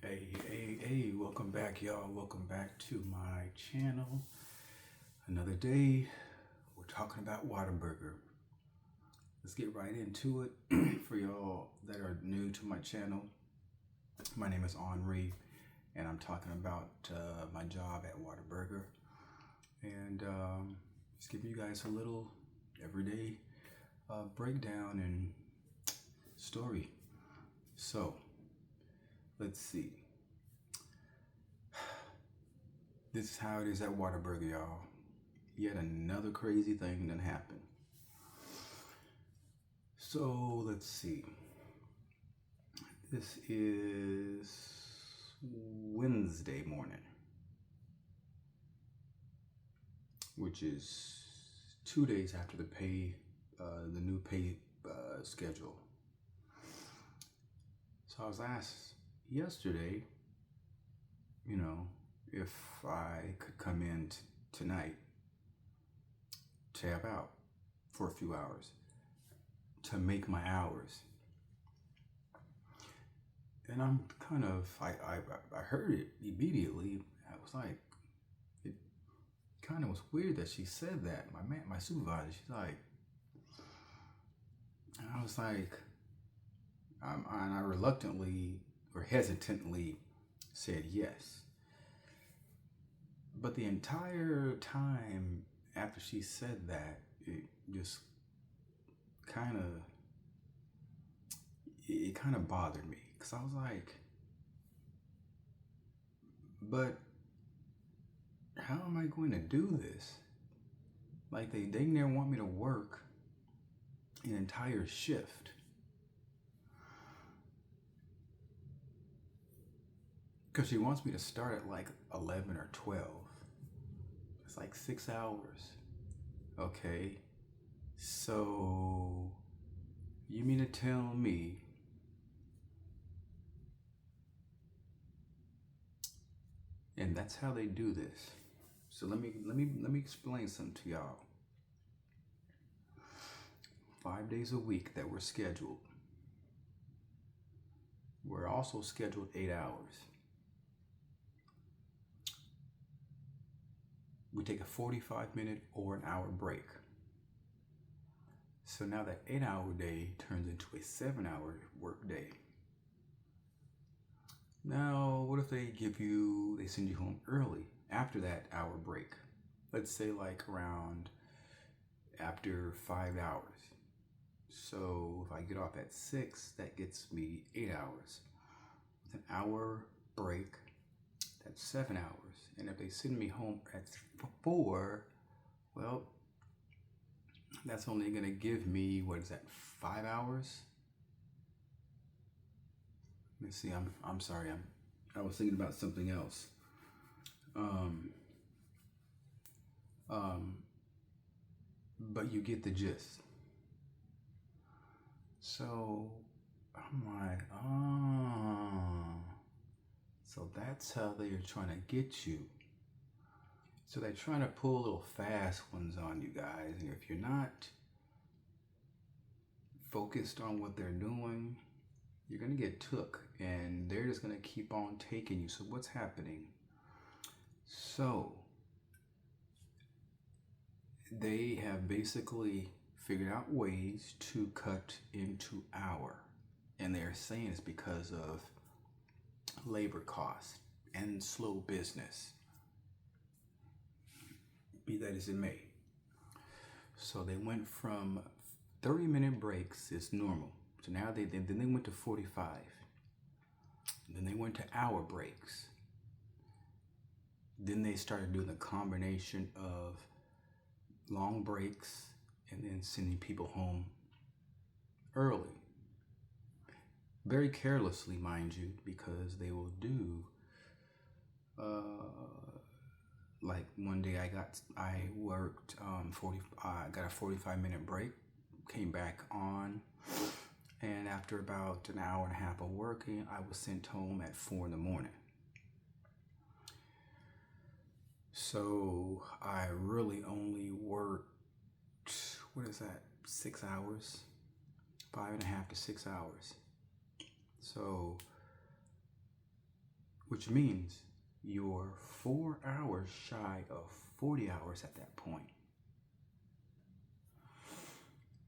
Hey, welcome back, y'all. Welcome back to my channel. Another day. We're talking about Whataburger. Let's get right into it. For y'all that are new to my channel, my name is Henri, and I'm talking about my job at Whataburger. And just giving you guys a little everyday breakdown and story. So, let's see. This is how it is at Whataburger, y'all. Yet another crazy thing that happened. So let's see. This is Wednesday morning, which is 2 days after the new pay schedule. So I was asked yesterday, if I could come in tonight to help out for a few hours to make my hours. And I'm kind of, I heard it immediately. I was like, it kind of was weird that she said that. My supervisor, she's like, and I was like, and I reluctantly or hesitantly said yes. But the entire time after she said that, it just kind of bothered me, because I was like, but how am I going to do this? Like, they dang near want me to work an entire shift. Because she wants me to start at like 11 or 12. It's like 6 hours. Okay. So, you mean to tell me and that's how they do this. So let me explain something to y'all. 5 days a week that we're scheduled. We're also scheduled 8 hours. We take a 45-minute or an hour break. So now that 8-hour day turns into a 7-hour work day. Now, what if they send you home early after that hour break? Let's say like around after 5 hours. So if I get off at 6, that gets me 8 hours. With an hour break, that's 7 hours. And if they send me home at 4, well, that's only gonna give me, 5 hours? Let me see, I'm sorry, I was thinking about something else. But you get the gist. So I'm like, so that's how they are trying to get you. So they're trying to pull little fast ones on you guys. And if you're not focused on what they're doing, you're going to get took. And they're just going to keep on taking you. So what's happening? So they have basically figured out ways to cut into hour. And they're saying it's because of labor costs and slow business. Be that as it may. So they went from 30-minute breaks is normal. So now then they went to 45. Then they went to hour breaks. Then they started doing the combination of long breaks and then sending people home early. Very carelessly, mind you, because they will do like one day I got a 45-minute break, came back on, and after about an hour and a half of working, I was sent home at 4 in the morning. So I really only worked, 6 hours, 5.5 to 6 hours. So which means you're 4 hours shy of 40 hours at that point.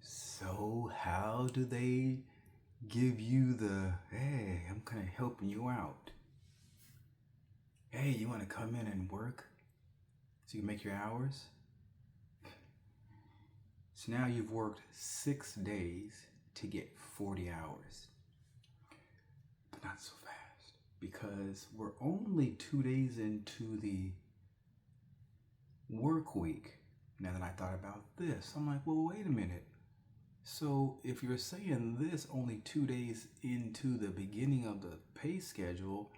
So how do they give you the, hey, I'm kind of helping you out? Hey, you want to come in and work so you can make your hours? So now you've worked 6 days to get 40 hours. But not so fast, because we're only 2 days into the work week. Now that I thought about this, I'm like, well, wait a minute. So if you're saying this only 2 days into the beginning of the pay schedule,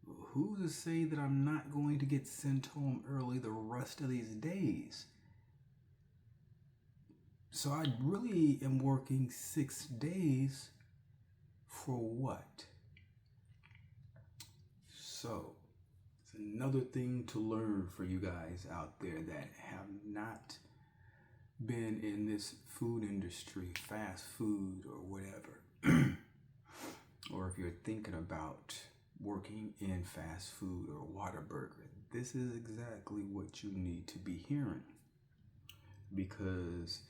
who's to say that I'm not going to get sent home early the rest of these days? So I really am working 6 days for what? So it's another thing to learn for you guys out there that have not been in this food industry, fast food or whatever, or if you're thinking about working in fast food or Whataburger, this is exactly what you need to be hearing, because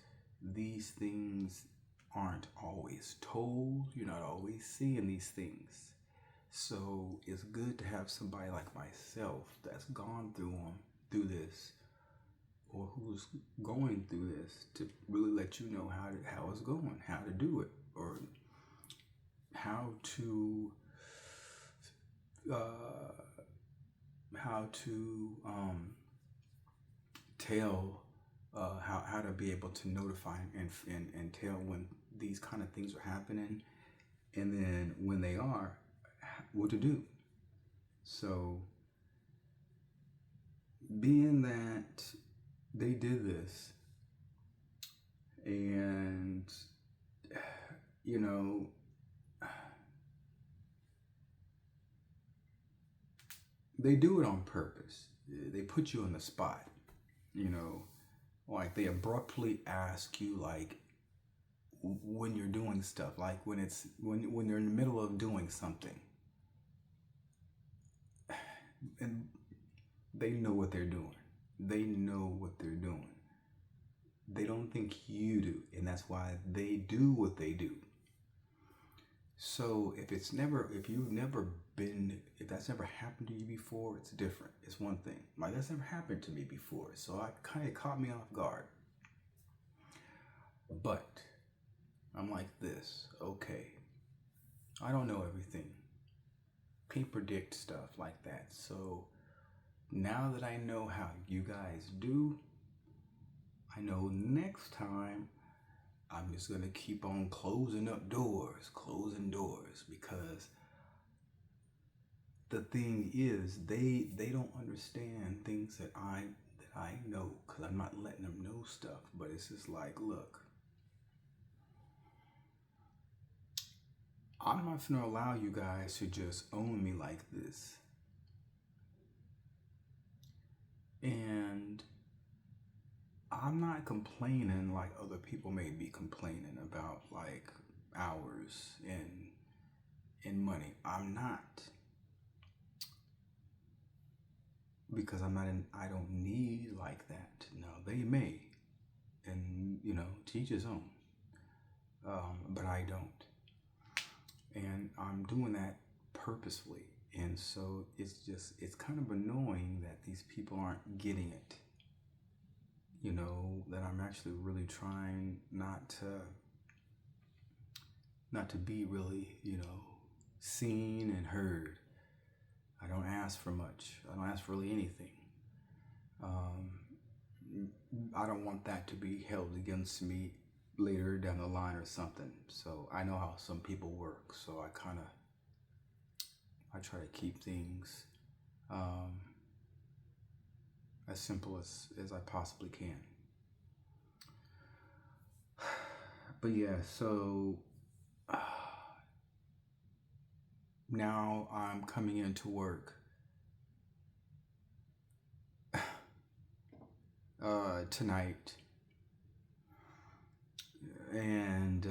these things aren't always told. You're not always seeing these things. So it's good to have somebody like myself that's gone through this, or who's going through this, to really let you know how it's going, how to do it, or how to tell how to be able to notify and tell when these kind of things are happening, and then when they are, what to do. So being that they did this, and you know, they do it on purpose. They put you on the spot, you know, like they abruptly ask you, like, when you're doing stuff, like when you're in the middle of doing something, and they know what they're doing. They know what they're doing. They don't think you do, and that's why they do what they do. So if that's never happened to you before, it's different. It's one thing. Like, that's never happened to me before, so I kind of caught me off guard. But I'm like this, okay, I don't know everything. Can't predict stuff like that. So now that I know how you guys do, I know next time I'm just gonna keep on closing doors, because the thing is, they don't understand things that I know, because I'm not letting them know stuff. But it's just like, look, I'm not gonna allow you guys to just own me like this. And I'm not complaining like other people may be complaining about, like, hours and money. I'm not, because I don't need like that. No, they may, and you know, to each his own. But I don't, and I'm doing that purposefully. And so it's kind of annoying that these people aren't getting it. You know, that I'm actually really trying not to be really, you know, seen and heard. I don't ask for much. I don't ask for really anything. I don't want that to be held against me later down the line or something. So I know how some people work. So I try to keep things as simple as I possibly can. But yeah, so now I'm coming into work tonight, and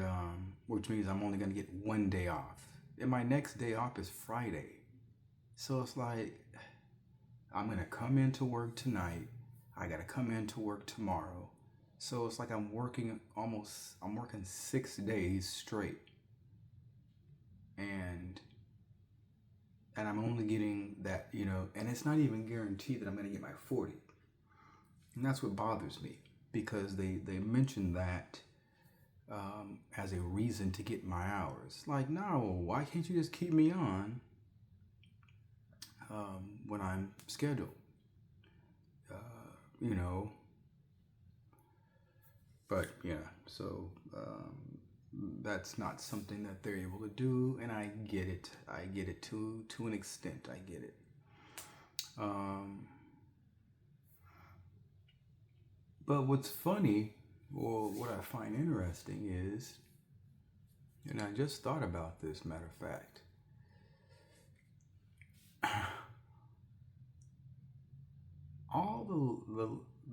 which means I'm only going to get one day off. And my next day off is Friday. So it's like, I'm going to come into work tonight. I got to come into work tomorrow. So it's like I'm working 6 days straight. And I'm only getting that, and it's not even guaranteed that I'm going to get my 40. And that's what bothers me, because they mentioned that as a reason to get my hours. Like, no, why can't you just keep me on when I'm scheduled? You know, but yeah, so that's not something that they're able to do, and I get it. I get it to an extent. I get it. But what's funny, or what I find interesting is, and I just thought about this, matter of fact, all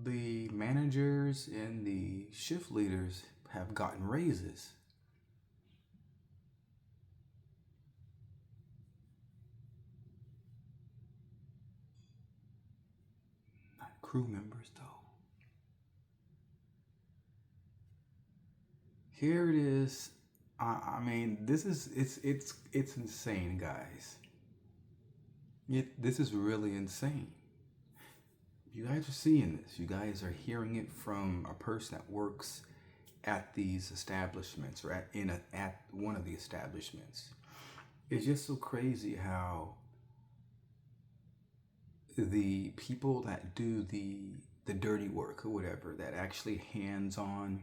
the managers and the shift leaders have gotten raises. Not crew members, though. Here it is. I mean, it's insane, guys. This is really insane. You guys are seeing this. You guys are hearing it from a person that works at these establishments, or at one of the establishments. It's just so crazy how the people that do the dirty work or whatever, that actually hands-on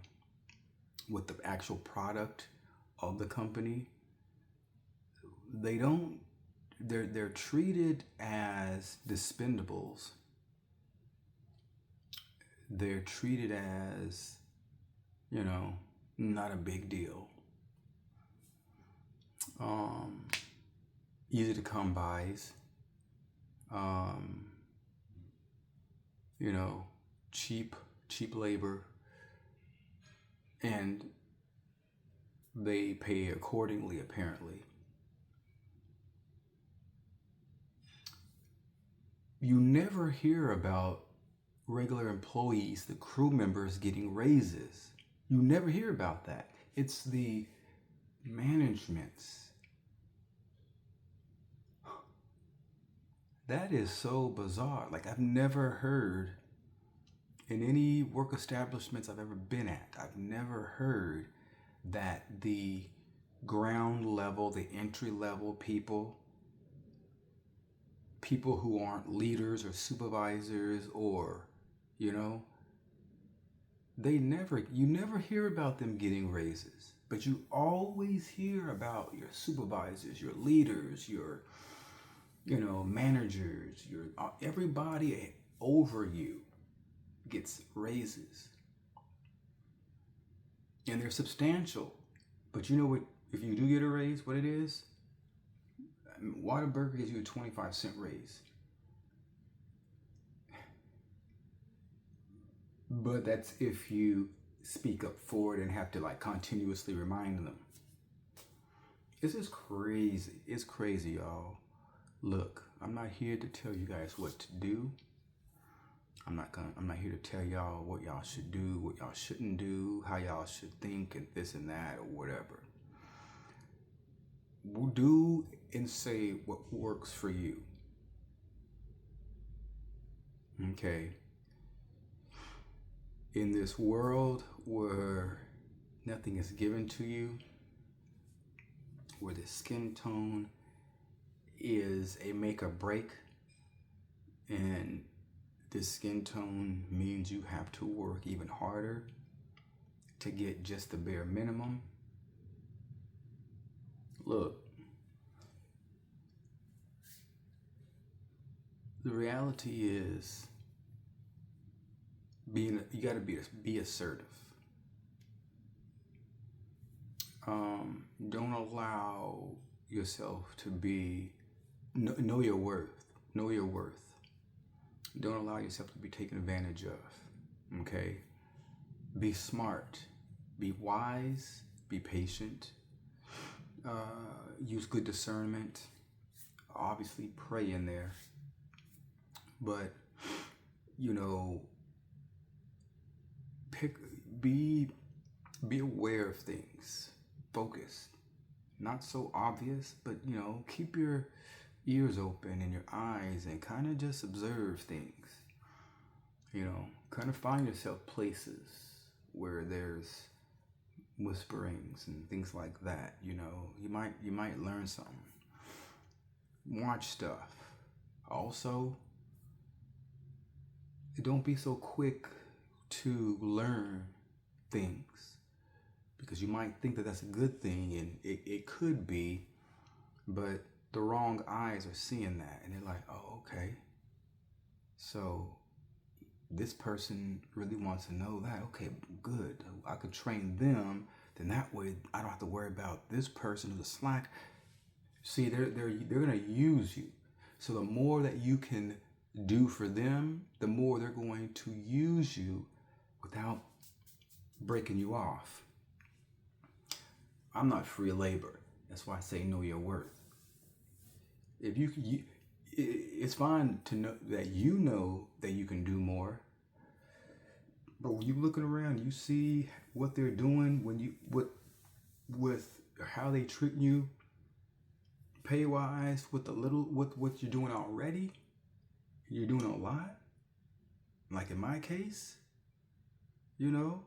with the actual product of the company, they're treated as dispendables. They're treated as, not a big deal. Easy to come bys. Cheap labor, and they pay accordingly, apparently. You never hear about regular employees, the crew members, getting raises. You never hear about that. It's the managements. That is so bizarre. Like, I've never heard in any work establishments I've ever been at, I've never heard that the ground level, the entry level people who aren't leaders or supervisors, or, you never hear about them getting raises. But you always hear about your supervisors, your leaders, your, managers, everybody over you gets raises. And they're substantial. But you know what, if you do get a raise, what it is? Whataburger gives you a 25-cent raise. But that's if you speak up for it and have to continuously remind them. This is crazy. It's crazy, y'all. Look, I'm not here to tell you guys what to do. I'm not here to tell y'all what y'all should do, what y'all shouldn't do, how y'all should think, and this and that, or whatever. We'll do and say what works for you. Okay. In this world where nothing is given to you, where the skin tone is a make or break, and this skin tone means you have to work even harder to get just the bare minimum. Look, the reality is, you got to be assertive. Don't allow yourself to be, know your worth. Know your worth. Don't allow yourself to be taken advantage of. Okay? Be smart. Be wise. Be patient. Use good discernment. obviously pray in there, but you know, be aware of things, focused, not so obvious, but you know, keep your ears open and your eyes and kind of just observe things. You know, kind of find yourself places where there's whisperings and things like that. You know, you might learn something. Watch stuff. Also, don't be so quick to learn things, because you might think that that's a good thing, and it could be, but the wrong eyes are seeing that and they're like, oh, okay, so this person really wants to know that. Okay, good, I could train them, then that way I don't have to worry about this person who's a slack. See, they're gonna use you. So the more that you can do for them, the more they're going to use you without breaking you off. I'm not free labor. That's why I say know your worth. If it's fine to know that you can do more, but when you're looking around, you see what they're doing, with how they treat you, pay wise, with what you're doing already. You're doing a lot. Like in my case, you know,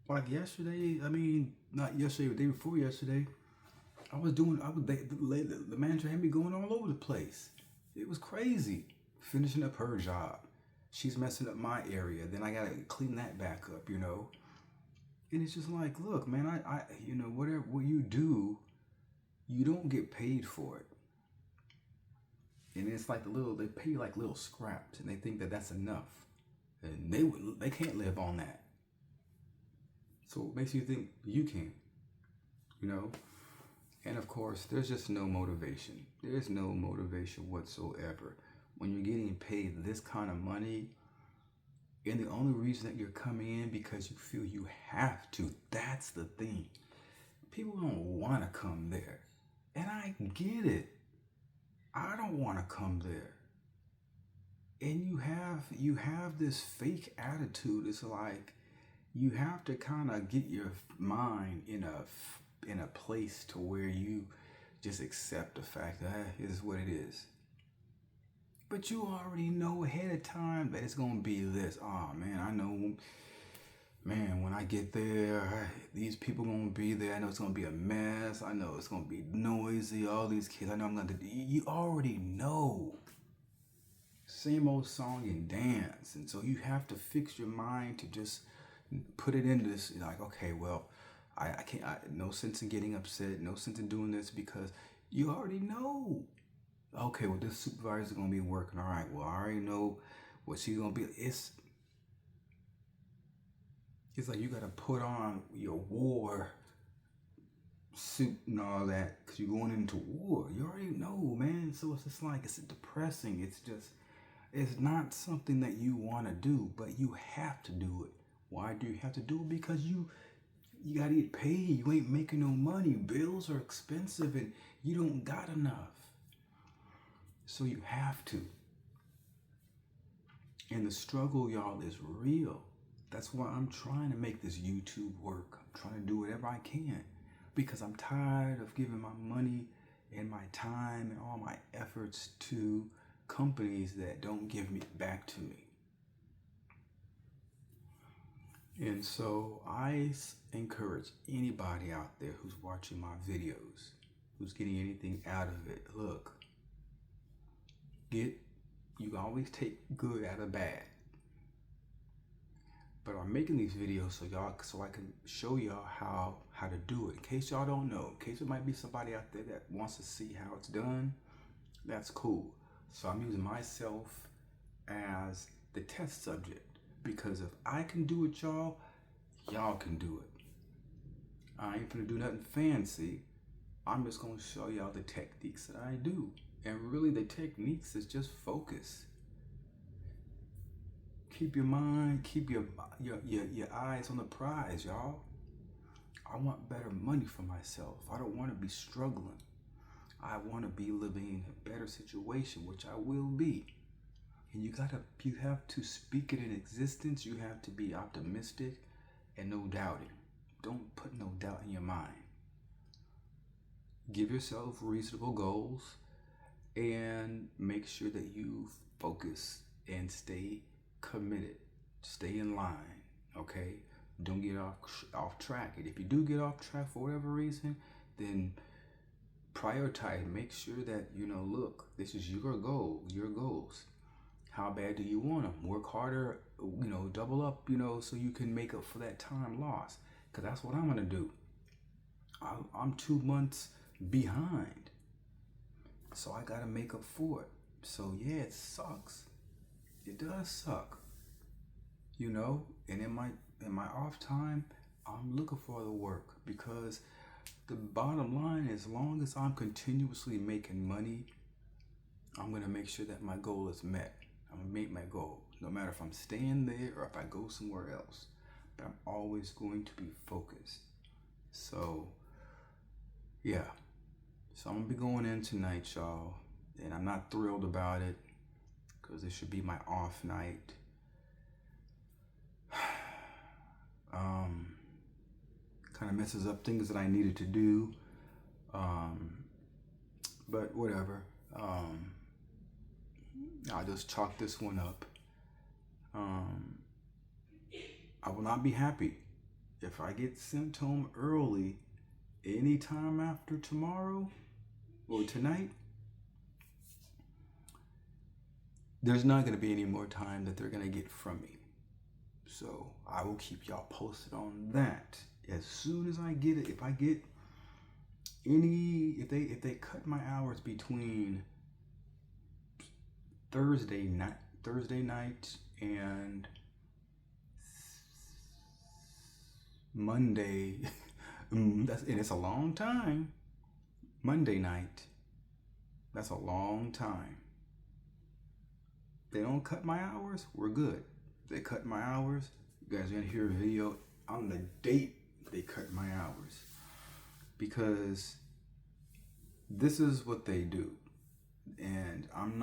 like yesterday. I mean, not yesterday, but the day before yesterday. The manager had me going all over the place. It was crazy. Finishing up her job. She's messing up my area. Then I gotta clean that back up, you know. And it's just like, look, man, I you know, what you do, you don't get paid for it. And it's like they pay you like little scraps, and they think that that's enough. And they can't live on that. So it makes you think you can, you know. And of course, there's just no motivation. There's no motivation whatsoever. When you're getting paid this kind of money, and the only reason that you're coming in because you feel you have to, that's the thing. People don't want to come there. And I get it. I don't want to come there. And you have this fake attitude. It's like you have to kind of get your mind in a place to where you just accept the fact that it is what it is. But you already know ahead of time that it's gonna be this. Oh man, I know. Man, when I get there, these people gonna be there. I know it's gonna be a mess. I know it's gonna be noisy. All these kids. I know I'm gonna. You already know. Same old song and dance, and so you have to fix your mind to just put it into this. Like, okay, well, I can't. No sense in getting upset. No sense in doing this because you already know. Okay, well, this supervisor's gonna be working. All right. Well, I already know what she's gonna be. It's like you gotta put on your war suit and all that because you're going into war. You already know, man. So it's just like, it's depressing. It's not something that you want to do, but you have to do it. Why do you have to do it? Because you gotta get paid. You ain't making no money. Bills are expensive and you don't got enough. So you have to. And the struggle, y'all, is real. That's why I'm trying to make this YouTube work. I'm trying to do whatever I can because I'm tired of giving my money and my time and all my efforts to companies that don't give me back to me. And so I encourage anybody out there who's watching my videos, who's getting anything out of it, look, you always take good out of bad. But I'm making these videos so I can show y'all how to do it. In case y'all don't know, in case there might be somebody out there that wants to see how it's done, that's cool. So I'm using myself as the test subject because if I can do it, y'all can do it. I ain't gonna do nothing fancy. I'm just gonna show y'all the techniques that I do. And really the techniques is just focus. Keep your mind, keep your eyes on the prize, y'all. I want better money for myself. I don't want to be struggling. I want to be living in a better situation, which I will be. And you have to speak it in existence. You have to be optimistic and no doubting. Don't put no doubt in your mind. Give yourself reasonable goals and make sure that you focus and stay committed. Stay in line, okay? Don't get off track. And if you do get off track for whatever reason, then prioritize. Make sure that, look, this is your goal, your goals. How bad do you want them? Work harder, double up, so you can make up for that time lost. Because that's what I'm going to do. I'm 2 months behind. So I got to make up for it. So yeah, it sucks. It does suck. And in my off time, I'm looking for the work, because the bottom line, as long as I'm continuously making money, I'm going to make sure that my goal is met. I'm going to make my goal, no matter if I'm staying there or if I go somewhere else. But I'm always going to be focused. So, yeah. So I'm going to be going in tonight, y'all. And I'm not thrilled about it, because it should be my off night. Kind of messes up things that I needed to do. But whatever. I'll just chalk this one up. I will not be happy if I get sent home early anytime after tomorrow or tonight. There's not going to be any more time that they're going to get from me. So I will keep y'all posted on that as soon as I get it. If I get if they cut my hours between Thursday night and Monday, and it's a long time. Monday night, that's a long time. They don't cut my hours, we're good. They cut my hours, you guys are gonna hear a video on the date they cut my hours, because this is what they do. And I'm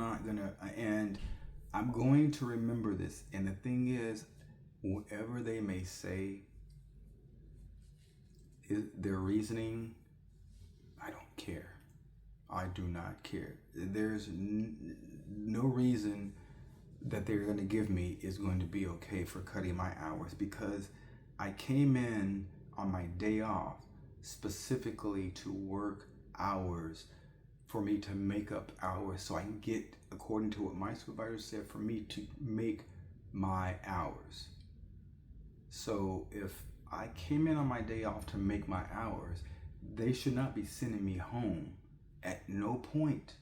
going to remember this. And the thing is, whatever they may say, their reasoning, I don't care. I do not care. There's no reason that they're going to give me is going to be okay for cutting my hours, because I came in on my day off specifically to work hours, for me to make up hours so I can get, according to what my supervisor said, for me to make my hours. So if I came in on my day off to make my hours, they should not be sending me home at no point.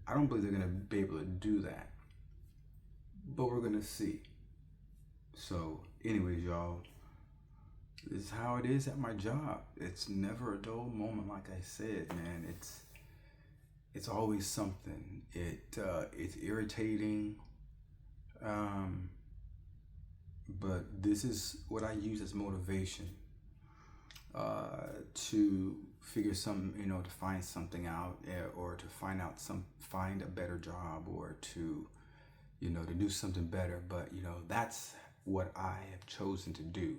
I don't believe they're going to be able to do that. But we're going to see. So anyways, y'all, this is how it is at my job. It's never a dull moment, like I said, man. It's always something. It's irritating. But this is what I use as motivation to figure something, to find something out, or to find a better job, or to, to do something better. But, that's what I have chosen to do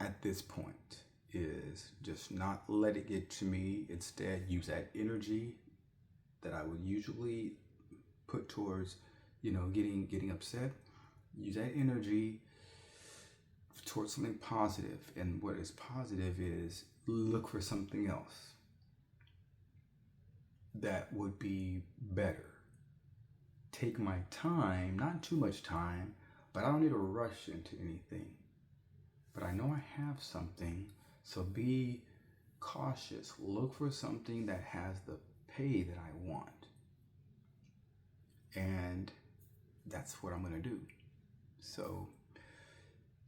at this point, is just not let it get to me. Instead, use that energy that I would usually put towards, getting upset. Use that energy towards something positive. And what is positive is look for something else that would be better. Take my time, not too much time, but I don't need to rush into anything. But I know I have something, so be cautious. Look for something that has the pay that I want. And that's what I'm gonna do. So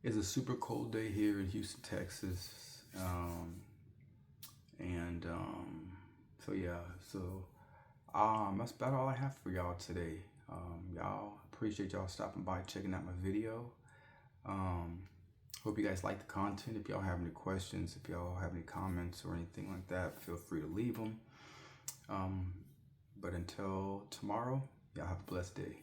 it's a super cold day here in Houston, Texas. That's about all I have for y'all today. Y'all, appreciate y'all stopping by, checking out my video. Hope you guys like the content. If y'all have any questions, if y'all have any comments or anything like that, feel free to leave them. But until tomorrow, y'all have a blessed day.